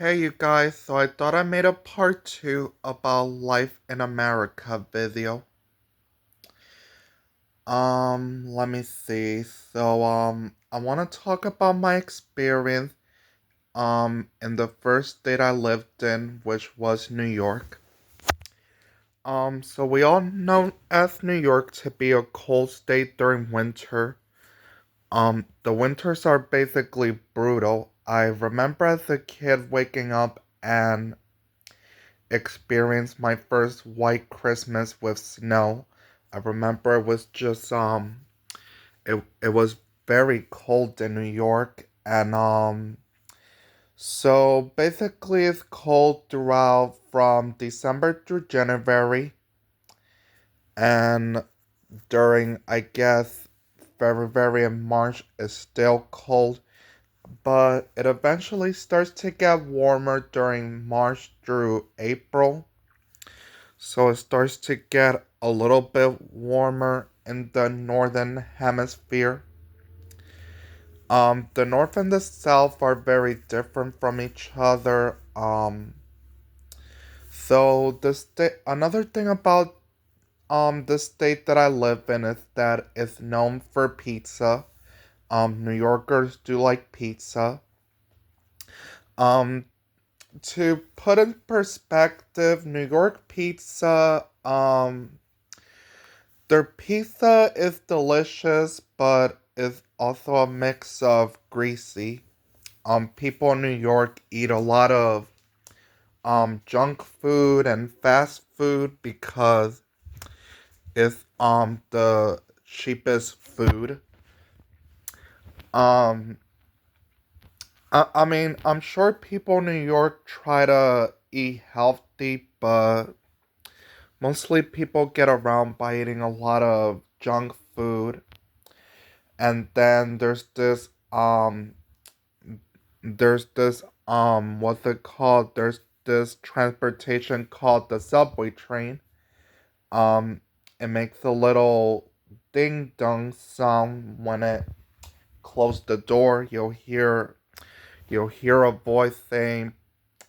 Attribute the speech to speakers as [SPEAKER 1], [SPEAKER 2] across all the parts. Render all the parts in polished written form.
[SPEAKER 1] Hey you guys, so I thought I made a part 2 about life in America video. Let me see. I want to talk about my experience in the first state I lived in, which was New York. So we all know as New York to be a cold state during winter. The winters are basically brutal. I remember as a kid waking up and experienced my first white Christmas with snow. I remember it was just it was very cold in New York, and so basically it's cold throughout from December through January, and during, I guess, February and March is still cold, but it eventually starts to get warmer during March through April. So it starts to get a little bit warmer in the northern hemisphere. The north and the south are very different from each other. So the state, another thing about the state that I live in is that it's known for pizza. New Yorkers do like pizza. Um, to put in perspective, New York pizza, their pizza is delicious, but is also a mix of greasy. People in New York eat a lot of junk food and fast food because it's the cheapest food. Um, I mean, I'm sure people in New York try to eat healthy, but mostly people get around by eating a lot of junk food. And then there's this what's it called? There's this transportation called the subway train. Um it makes a little ding dong sound when it closes the door. You'll hear a voice saying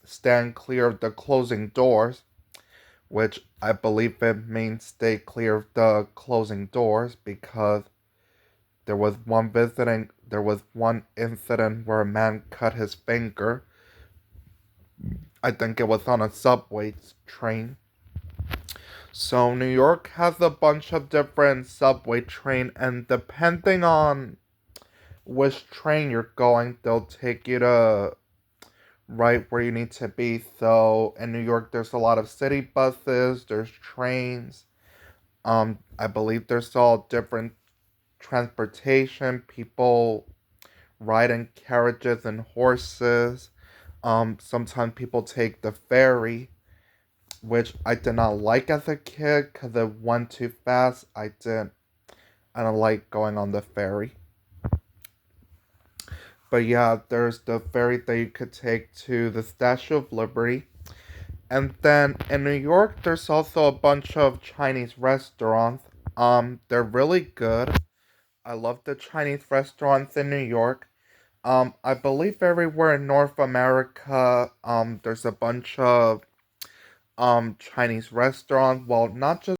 [SPEAKER 1] stand clear of the closing doors, which I believe it means stay clear of the closing doors because there was one incident where a man cut his finger. I think it was on a subway train. So New York has a bunch of different subway train, and depending on which train you're going, they'll take you to right where you need to be. So in New York there's a lot of city buses, there's trains. I believe there's all different transportation. People ride in carriages and horses. Sometimes people take the ferry, which I did not like as a kid because it went too fast. I don't like going on the ferry. But yeah, there's the ferry that you could take to the Statue of Liberty. And then in New York, there's also a bunch of Chinese restaurants. They're really good. I love the Chinese restaurants in New York. I believe everywhere in North America, there's a bunch of Chinese restaurants. Well, not just